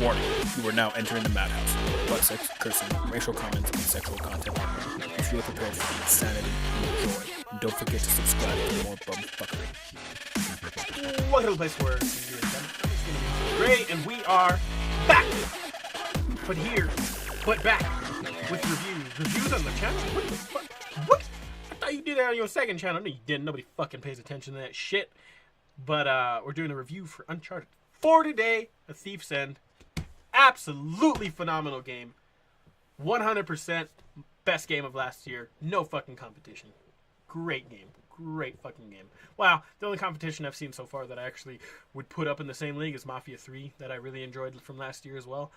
Warning, you are now entering the madhouse. Butt sex, cursing, racial comments, and sexual content. You feel prepared for the insanity and joy. And don't forget to subscribe for more bumfuckery. Welcome to the place where it's going to be great, and we are back! But back with reviews. Reviews on the channel? What the fuck? What? I thought you did that on your second channel. No, you didn't. Nobody fucking pays attention to that shit. But we're doing a review for Uncharted 4 today, A Thief's End. Absolutely phenomenal game. 100% best game of last year. No fucking competition. Great game. Great fucking game. Wow, the only competition I've seen so far that I actually would put up in the same league is Mafia 3 that I really enjoyed from last year as well.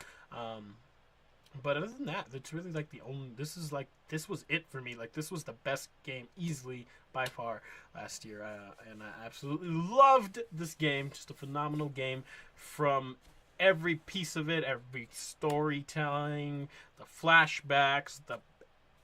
But other than that, it's really like the only, this was it for me. Like, this was the best game easily by far last year. And I absolutely loved this game. Just a phenomenal game from every piece of it, every storytelling, the flashbacks,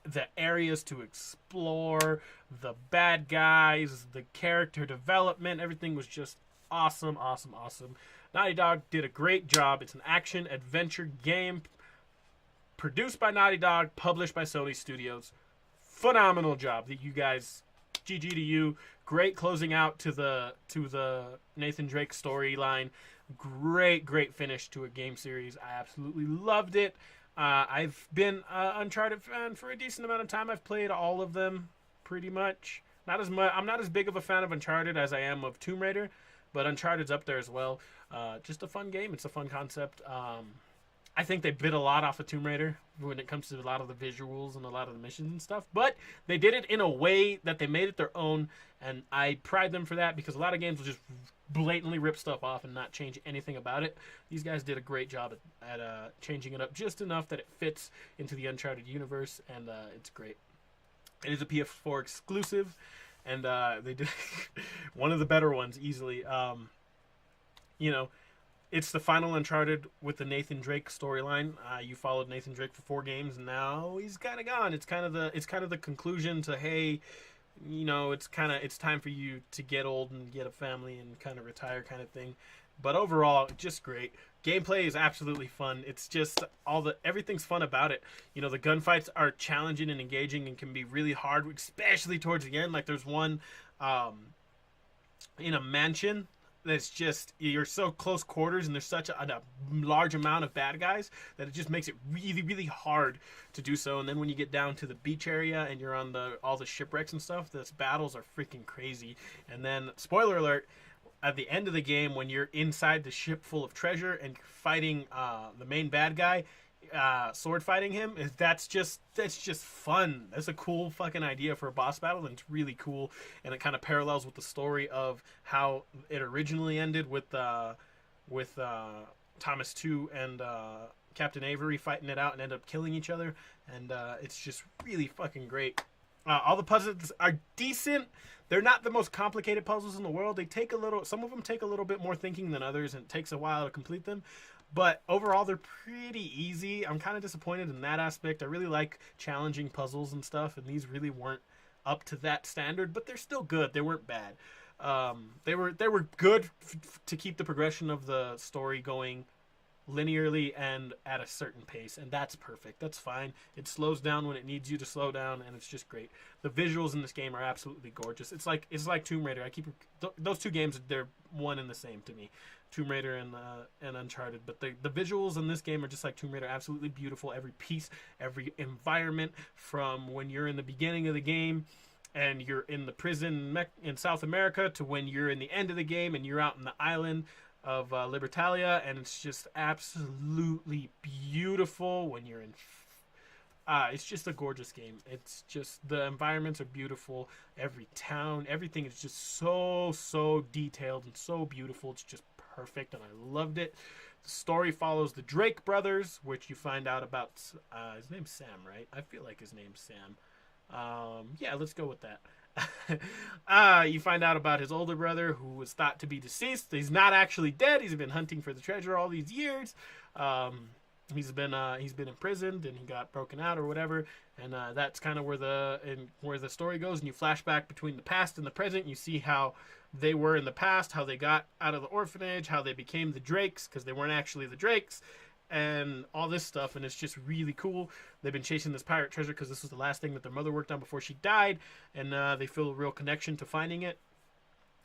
the areas to explore, the bad guys, the character development. Everything was just awesome, awesome, awesome. Naughty Dog did a great job. It's an action adventure game produced by Naughty Dog, published by Sony Studios. Phenomenal job that you guys. GG to you. Great closing out to the Nathan Drake storyline. Great finish to a game series. I absolutely loved it. I've been an Uncharted fan for a decent amount of time. I've played all of them pretty much. Not as much. I'm not as big of a fan of Uncharted as I am of Tomb Raider, but Uncharted's up there as well. Just a fun game. It's a fun concept. I think they bit a lot off of Tomb Raider when it comes to a lot of the visuals and a lot of the missions and stuff. But they did it in a way that they made it their own, and I pride them for that because a lot of games will just blatantly rip stuff off and not change anything about it. These guys did a great job at changing it up just enough that it fits into the Uncharted universe, and it's great. It is a PS4 exclusive, and they did one of the better ones easily. It's the final Uncharted with the Nathan Drake storyline. You followed Nathan Drake for 4 games, and now he's kind of gone. It's kind of the conclusion to, hey, it's time for you to get old and get a family and kind of retire kind of thing. But overall, just great. Gameplay is absolutely fun. It's just everything's fun about it. The gunfights are challenging and engaging and can be really hard, especially towards the end. Like there's one in a mansion that's just, you're so close quarters and there's such a large amount of bad guys that it just makes it really, really hard to do so. And then when you get down to the beach area and you're on all the shipwrecks and stuff, those battles are freaking crazy. And then, spoiler alert, at the end of the game, when you're inside the ship full of treasure and fighting the main bad guy, sword fighting him, that's just fun. That's a cool fucking idea for a boss battle, and it's really cool, and it kind of parallels with the story of how it originally ended with Thomas 2 and Captain Avery fighting it out and end up killing each other, and it's just really fucking great. All the puzzles are decent. They're not the most complicated puzzles in the world. Some of them take a little bit more thinking than others, and it takes a while to complete them. But overall, they're pretty easy. I'm kind of disappointed in that aspect. I really like challenging puzzles and stuff, and these really weren't up to that standard, but they're still good. They weren't bad. They were good to keep the progression of the story going linearly and at a certain pace, and that's perfect. That's fine. It slows down when it needs you to slow down, and it's just great. The visuals in this game are absolutely gorgeous. It's like Tomb Raider. Those two games, they're one and the same to me. Tomb Raider and Uncharted, but the visuals in this game are just like Tomb Raider, absolutely beautiful. Every piece, every environment, from when you're in the beginning of the game and you're in the prison in South America to when you're in the end of the game and you're out in the island of Libertalia, and it's just absolutely beautiful when you're in. It's just a gorgeous game. It's just, the environments are beautiful. Every town, everything is just so detailed and so beautiful. It's just perfect, and I loved it. The story follows the Drake brothers, which you find out about. His name's Sam, right? I feel like his name's Sam. Yeah, let's go with that. You find out about his older brother, who was thought to be deceased. He's not actually dead. He's been hunting for the treasure all these years. He's been imprisoned, and he got broken out or whatever, and that's kind of where the story goes. And you flash back between the past and the present. And you see how they were in the past, how they got out of the orphanage, how they became the Drakes, because they weren't actually the Drakes, and all this stuff, and it's just really cool. They've been chasing this pirate treasure because this was the last thing that their mother worked on before she died, and they feel a real connection to finding it.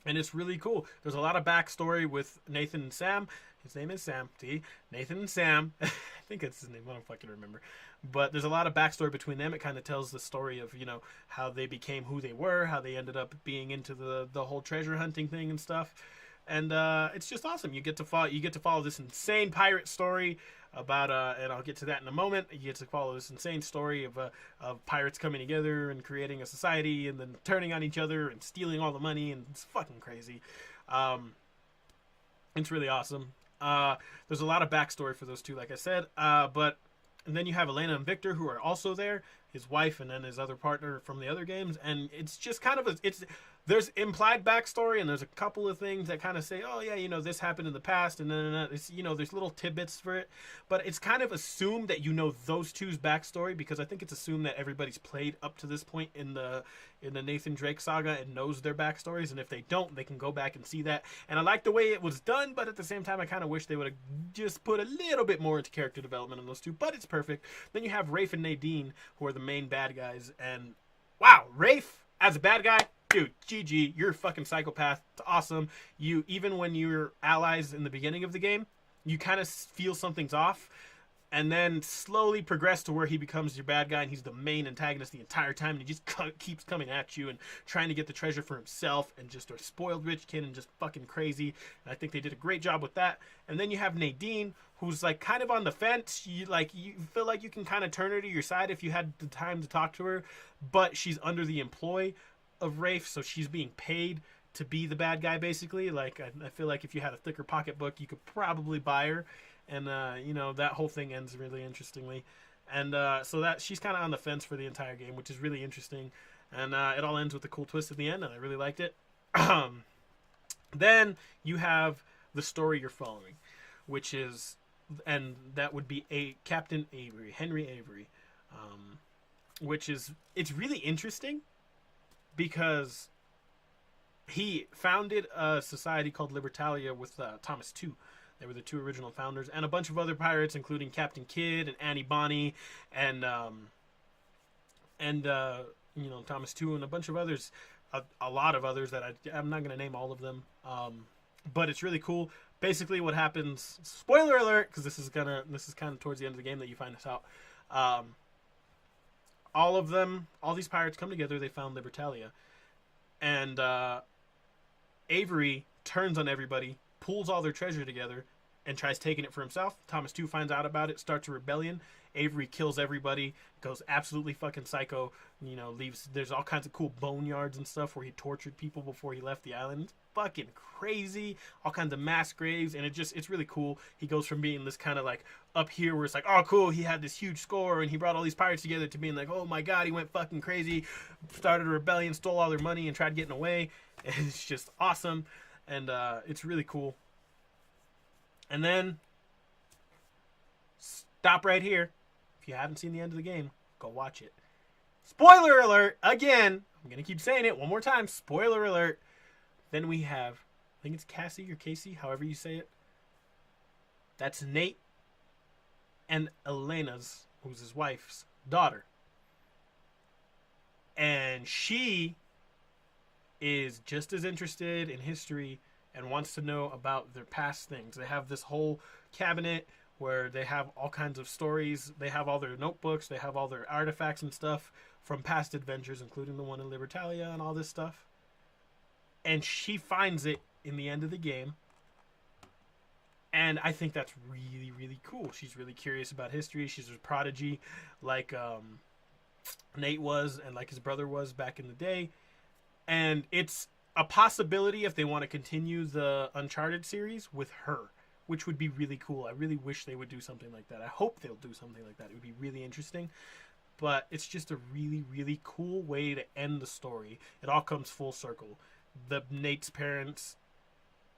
And it's really cool. There's a lot of backstory with Nathan and Sam. His name is Sam. See? Nathan and Sam. I think that's his name. I don't fucking remember. But there's a lot of backstory between them. It kind of tells the story of, how they became who they were, how they ended up being into the whole treasure hunting thing and stuff. And it's just awesome. You get to follow this insane pirate story about and I'll get to that in a moment. You get to follow this insane story of pirates coming together and creating a society and then turning on each other and stealing all the money, and it's fucking crazy. It's really awesome. There's a lot of backstory for those two, like I said. And then you have Elena and Victor, who are also there, his wife, and then his other partner from the other games. And it's just kind of there's implied backstory, and there's a couple of things that kind of say, oh yeah, this happened in the past, and then it's, there's little tidbits for it, but it's kind of assumed that those two's backstory, because I think it's assumed that everybody's played up to this point in the Nathan Drake saga and knows their backstories, and if they don't, they can go back and see that. And I like the way it was done, but at the same time, I kind of wish they would have just put a little bit more into character development on those two, but it's perfect. Then you have Rafe and Nadine, who are the main bad guys, and wow, Rafe as a bad guy, dude, GG, you're a fucking psychopath. It's awesome. Even when you're allies in the beginning of the game, you kind of feel something's off, and then slowly progress to where he becomes your bad guy, and he's the main antagonist the entire time, and he just keeps coming at you and trying to get the treasure for himself, and just a spoiled rich kid and just fucking crazy. And I think they did a great job with that. And then you have Nadine, who's like kind of on the fence. You feel like you can kind of turn her to your side if you had the time to talk to her, but she's under the employ of Rafe, so she's being paid to be the bad guy, basically. Like, I feel like if you had a thicker pocketbook, you could probably buy her, and that whole thing ends really interestingly. And so that she's kind of on the fence for the entire game, which is really interesting. And it all ends with a cool twist at the end, and I really liked it. Then you have the story you're following, and that would be Captain Avery, Henry Avery, it's really interesting because he founded a society called Libertalia with Thomas II. They were the two original founders, and a bunch of other pirates, including Captain Kidd and Annie Bonny, and Thomas II, and a bunch of others, a lot of others that I'm not going to name all of them. But it's really cool. Basically, what happens? Spoiler alert, because this is kind of towards the end of the game that you find this out. All these pirates come together. They found Libertalia, and Avery turns on everybody, pulls all their treasure together, and tries taking it for himself. Thomas II finds out about it, starts a rebellion. Avery kills everybody, goes absolutely fucking psycho. Leaves. There's all kinds of cool boneyards and stuff where he tortured people before he left the island. It's fucking crazy. All kinds of mass graves, and it's really cool. He goes from being this kind of like up here where it's like, oh cool, he had this huge score and he brought all these pirates together, to being like, oh my god, he went fucking crazy, started a rebellion, stole all their money, and tried getting away. And it's just awesome, and it's really cool. And then stop right here. If you haven't seen the end of the game, go watch it. Spoiler alert! Again, I'm going to keep saying it one more time. Spoiler alert. Then we have, I think it's Cassie or Casey, however you say it. That's Nate and Elena's, who's his wife's daughter. And she is just as interested in history and wants to know about their past things. They have this whole cabinet where they have all kinds of stories. They have all their notebooks. They have all their artifacts and stuff from past adventures, including the one in Libertalia and all this stuff. And she finds it in the end of the game. And I think that's really, really cool. She's really curious about history. She's a prodigy like Nate was and like his brother was back in the day. And it's a possibility if they want to continue the Uncharted series with her, which would be really cool. I really wish they would do something like that. I hope they'll do something like that. It would be really interesting. But it's just a really, really cool way to end the story. It all comes full circle. Nate's parents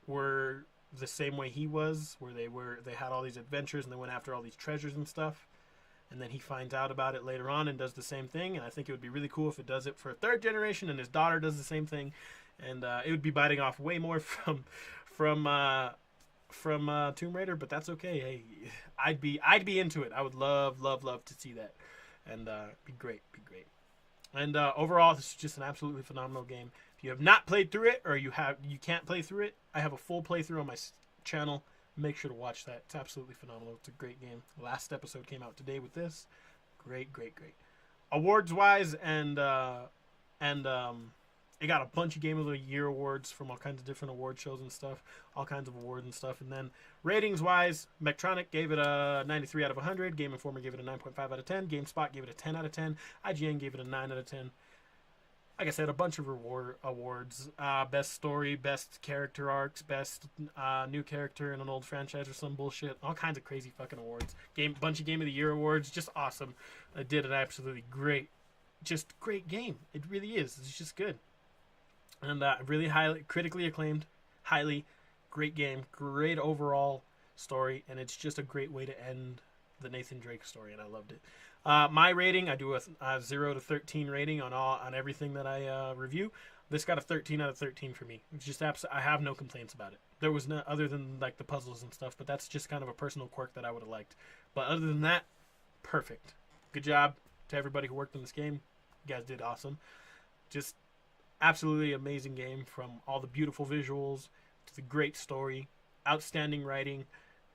were the same way he was, where they had all these adventures and they went after all these treasures and stuff. And then he finds out about it later on and does the same thing. And I think it would be really cool if it does it for a third generation and his daughter does the same thing. And it would be biting off way more from from Tomb Raider, but that's okay. Hey, I'd be into it. I would love to see that, and be great. And overall, this is just an absolutely phenomenal game. If you have not played through it, or you can't play through it, I have a full playthrough on my channel. Make sure to watch that. It's absolutely phenomenal. It's a great game. Last episode came out today with this. Great. Awards wise, and it got a bunch of Game of the Year awards from all kinds of different award shows and stuff, all kinds of awards and stuff. And then ratings wise, Mechtronic gave it a 93 out of 100. Game Informer gave it a 9.5 out of 10. GameSpot gave it a 10 out of 10. IGN gave it a 9 out of 10. Like I said, a bunch of awards. Best story, best character arcs, best new character in an old franchise or some bullshit. All kinds of crazy fucking awards. Bunch of Game of the Year awards. Just awesome. I did an absolutely great game. It really is. It's just good. And really highly critically acclaimed, great game, great overall story, and it's just a great way to end the Nathan Drake story, and I loved it. My rating, I do a 0 to 13 rating on everything that I review. This got a 13 out of 13 for me. It's just I have no complaints about it. There was no other than like the puzzles and stuff, but that's just kind of a personal quirk that I would have liked. But other than that, perfect. Good job to everybody who worked on this game. You guys did awesome. Just absolutely amazing game, from all the beautiful visuals to the great story, outstanding writing,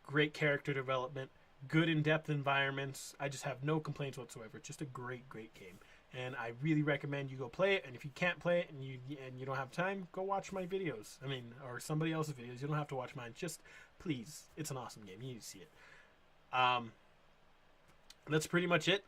great character development, good in-depth environments. I just have no complaints whatsoever. Just a great game. And I really recommend you go play it. And if you can't play it and you don't have time, go watch my videos. Or somebody else's videos. You don't have to watch mine. Just please, it's an awesome game. You need to see it. That's pretty much it.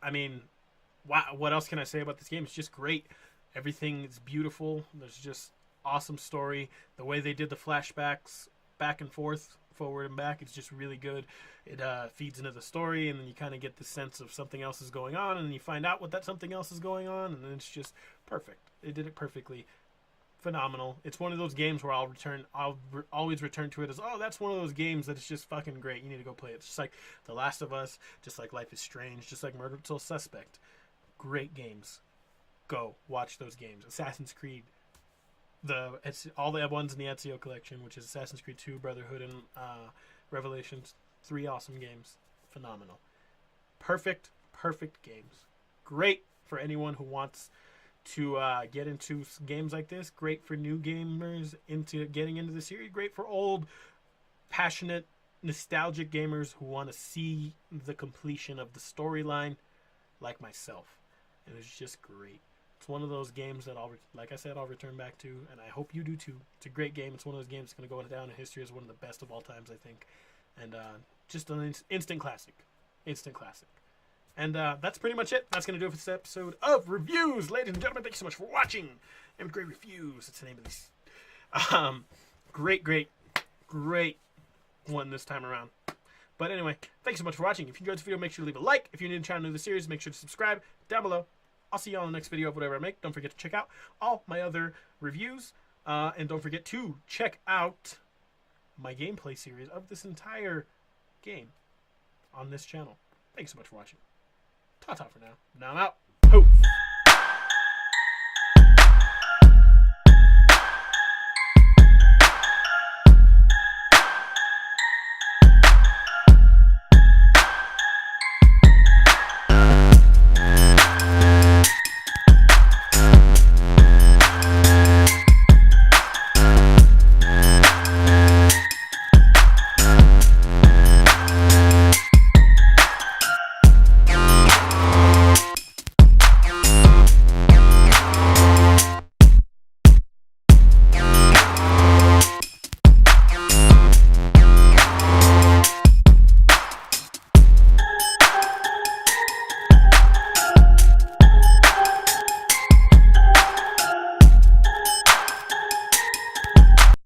Wow, what else can I say about this game? It's just great. Everything is beautiful. There's just awesome story. The way they did the flashbacks back and forth, forward and back, it's just really good. It feeds into the story, and then you kind of get the sense of something else is going on, and then you find out what that something else is going on, and then it's just perfect. They did it perfectly. Phenomenal. It's one of those games where I'll always return to it as, oh, that's one of those games that is just fucking great. You need to go play it. It's just like The Last of Us, just like Life is Strange, just like Murder Till Suspect. Great games. Go watch those games. Assassin's Creed, all the ones in the Ezio collection, which is Assassin's Creed 2, Brotherhood, and Revelations. 3 awesome games. Phenomenal. Perfect games. Great for anyone who wants to get into games like this. Great for new gamers into getting into the series. Great for old, passionate, nostalgic gamers who want to see the completion of the storyline, like myself. It was just great. It's one of those games that I'll return back to, and I hope you do too. It's a great game. It's one of those games that's going to go down in history as one of the best of all times, I think. And just an instant classic. And that's pretty much it. That's going to do it for this episode of Reviews. Ladies and gentlemen, thank you so much for watching. EmidGR3Y Reviews. That's the name of these. Great one this time around. But anyway, thanks so much for watching. If you enjoyed this video, make sure to leave a like. If you're new to the channel, new to the series, make sure to subscribe down below. I'll see you on the next video of whatever I make. Don't forget to check out all my other reviews. And don't forget to check out my gameplay series of this entire game on this channel. Thanks so much for watching. Ta-ta for now. Now I'm out. Poof.